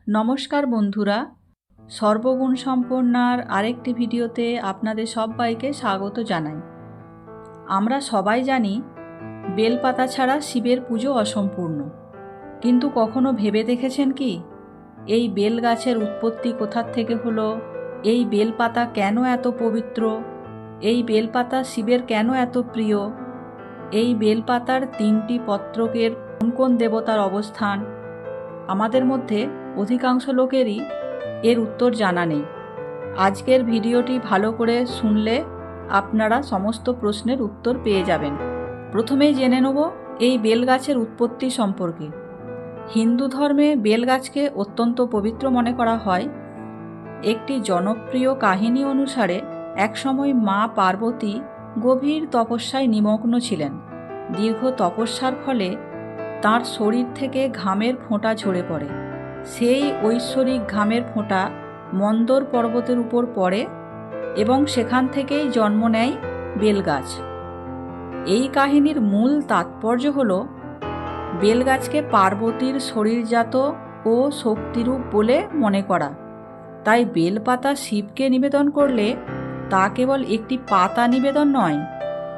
নমস্কার বন্ধুরা, সর্বগুণ সম্পন্নার আরেকটি ভিডিওতে আপনাদের সবাইকে স্বাগত জানাই। আমরা সবাই জানি বেলপাতা ছাড়া শিবের পুজো অসম্পূর্ণ, কিন্তু কখনো ভেবে দেখেছেন কি এই বেল গাছের উৎপত্তি কোথার থেকে হলো? এই বেলপাতা কেন এত পবিত্র? এই বেলপাতা শিবের কেন এত প্রিয়? এই বেলপাতার 3টি পত্রকের কোন কোন দেবতার অবস্থান? আমাদের মধ্যে অধিকাংশ লোকেরই এর উত্তর জানা নেই। আজকের ভিডিওটি ভালো করে শুনলে আপনারা সমস্ত প্রশ্নের উত্তর পেয়ে যাবেন। প্রথমেই জেনে নেব এই বেলগাছের উৎপত্তি সম্পর্কে। হিন্দু ধর্মে বেলগাছকে অত্যন্ত পবিত্র মনে করা হয়। একটি জনপ্রিয় কাহিনী অনুসারে একসময় মা পার্বতী গভীর তপস্যায় নিমগ্ন ছিলেন। দীর্ঘ তপস্যার ফলে তাঁর শরীর থেকে ঘামের ফোঁটা ঝরে পড়ে। সেই ঐশ্বরিক ঘামের ফোঁটা মন্দর পর্বতের উপর পড়ে এবং সেখান থেকেই জন্ম নেয় বেলগাছ। এই কাহিনীর মূল তাৎপর্য হল বেলগাছকে পার্বতীর শরীরজাত ও শক্তিরূপ বলে মনে করা। তাই বেলপাতা শিবকে নিবেদন করলে তা কেবল একটি পাতা নিবেদন নয়,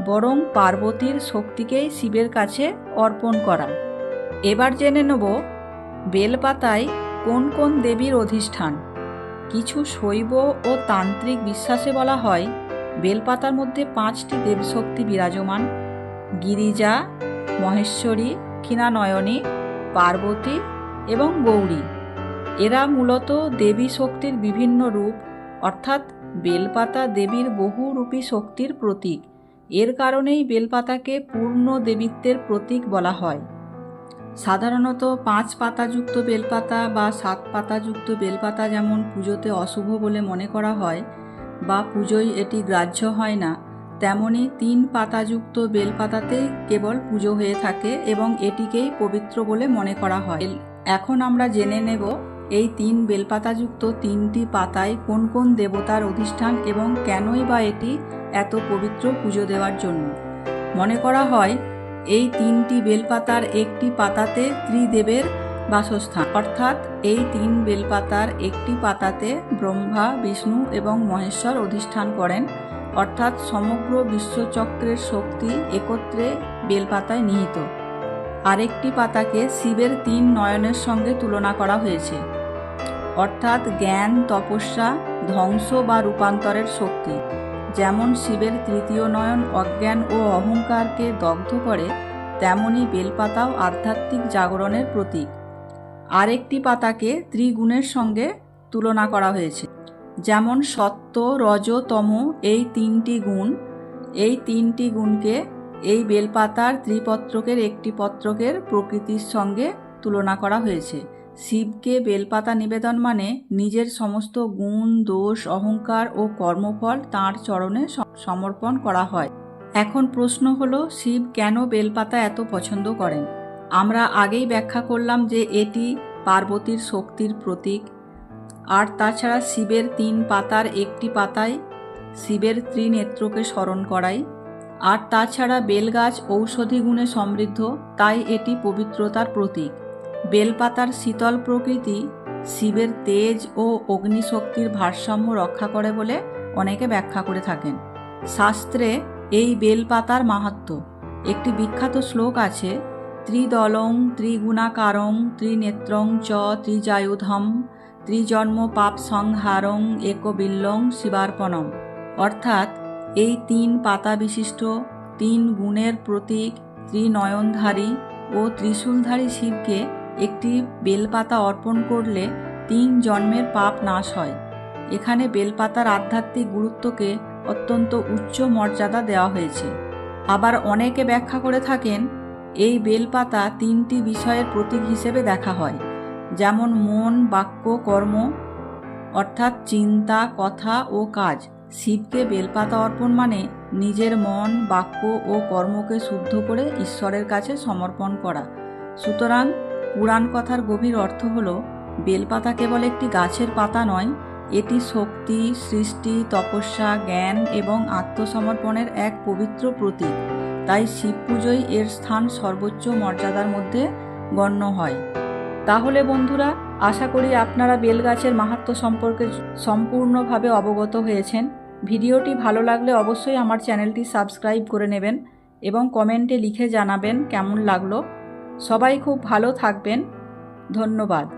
বরং পার্বতীর শক্তিকেই শিবের কাছে অর্পণ করা। এবার জেনে নেব বেলপাতায় কোন কোন দেবীর অধিষ্ঠান। কিছু শৈব ও তান্ত্রিক বিশ্বাসে বলা হয় বেলপাতার মধ্যে 5টি দেবশক্তি বিরাজমান: গিরিজা, মহেশ্বরী, ক্ষীণানয়নী, পার্বতী এবং গৌরী। এরা মূলত দেবী শক্তির বিভিন্ন রূপ, অর্থাৎ বেলপাতা দেবীর বহুরূপী শক্তির প্রতীক। এর কারণেই বেলপাতাকে পূর্ণ দেবীত্বের প্রতীক বলা হয়। সাধারণত 5 পাতাযুক্ত বেলপাতা বা 7 পাতাযুক্ত বেলপাতা যেমন পুজোতে অশুভ বলে মনে করা হয় বা পুজোয় এটি গ্রাহ্য হয় না, তেমনি 3 পাতাযুক্ত বেলপাতাতেই কেবল পুজো হয়ে থাকে এবং এটিকেই পবিত্র বলে মনে করা হয়। এখন আমরা জেনে নেব এই 3 বেলপাতাযুক্ত 3টি পাতায় কোন কোন দেবতার অধিষ্ঠান এবং কেনই বা এটি এত পবিত্র পুজো দেওয়ার জন্য। মনে করা হয় এই 3টি বেলপাতার একটি পাতাতে ত্রিদেবের বাসস্থান, অর্থাৎ এই 3 বেলপাতার একটি পাতাতে ব্রহ্মা, বিষ্ণু এবং মহেশ্বর অধিষ্ঠান করেন, অর্থাৎ সমগ্র বিশ্বচক্রের শক্তি একত্রে বেলপাতায় নিহিত। আরেকটি পাতাকে শিবের 3 নয়নের সঙ্গে তুলনা করা হয়েছে, অর্থাৎ জ্ঞান, তপস্যা, ধ্বংস বা রূপান্তরের শক্তি। যেমন শিবের 3য় নয়ন অজ্ঞান ও অহংকারকে দগ্ধ করে, তেমনি বেলপাতাও আধ্যাত্মিক জাগরণের প্রতীক। আরেকটি পাতাকে ত্রিগুণের সঙ্গে তুলনা করা হয়েছে, যেমন সত্ত্ব, রজ, তম এই 3টি গুণ। এই 3টি গুণকে এই বেলপাতার ত্রিপত্রকের একটি পত্রকের প্রকৃতির সঙ্গে তুলনা করা হয়েছে। শিবকে বেলপাতা নিবেদন মানে নিজের সমস্ত গুণ, দোষ, অহংকার ও কর্মফল তাঁর চরণে সমর্পণ করা হয়। এখন প্রশ্ন হলো, শিব কেন বেলপাতা এত পছন্দ করেন? আমরা আগেই ব্যাখ্যা করলাম যে এটি পার্বতীর শক্তির প্রতীক। আর তাছাড়া শিবের 3 পাতার একটি পাতায় শিবের ত্রিনেত্রকে স্মরণ করায়। আর তাছাড়া বেলগাছ ঔষধি গুণে সমৃদ্ধ, তাই এটি পবিত্রতার প্রতীক। বেলপাতার শীতল প্রকৃতি শিবের তেজ ও অগ্নিশক্তির ভারসাম্য রক্ষা করে বলে অনেকে ব্যাখ্যা করে থাকেন। শাস্ত্রে এই বেলপাতার মাহাত্ম্য একটি বিখ্যাত শ্লোক আছে: ত্রিদলং ত্রিগুণাকারং ত্রিনেত্রং চ ত্রিজায়ুধম ত্রিজন্ম পাপ সংহারং একবিল্লং শিবার্পণম। অর্থাৎ এই 3 পাতা বিশিষ্ট 3 গুণের প্রতীক ত্রিনয়নধারী ও ত্রিশূলধারী শিবকে একটি বেলপাতা অর্পণ করলে 3 জন্মের পাপ নাশ হয়। এখানে বেলপাতার আধ্যাত্মিক গুরুত্বকে অত্যন্ত উচ্চ মর্যাদা দেওয়া হয়েছে। আবার অনেকে ব্যাখ্যা করে থাকেন এই বেলপাতা 3টি বিষয়ের প্রতীক হিসেবে দেখা হয়, যেমন মন, বাক্য, কর্ম, অর্থাৎ চিন্তা, কথা ও কাজ। শিবকে বেলপাতা অর্পণ মানে নিজের মন, বাক্য ও কর্মকে শুদ্ধ করে ঈশ্বরের কাছে সমর্পণ করা। সুতরাং পুরাণ কথার গভীর অর্থ হল বেলপাতা কেবল একটি গাছের পাতা নয়, এটি শক্তি, সৃষ্টি, তপস্যা, জ্ঞান এবং আত্মসমর্পণের এক পবিত্র প্রতীক। তাই শিব পুজোয় এর স্থান সর্বোচ্চ মর্যাদার মধ্যে গণ্য হয়। তাহলে বন্ধুরা, আশা করি আপনারা বেলগাছের মাহাত্ম্য সম্পর্কে সম্পূর্ণভাবে অবগত হয়েছেন। ভিডিওটি ভালো লাগলে অবশ্যই আমার চ্যানেলটি সাবস্ক্রাইব করে নেবেন এবং কমেন্টে লিখে জানাবেন কেমন লাগলো। সবাই খুব ভালো থাকবেন। ধন্যবাদ।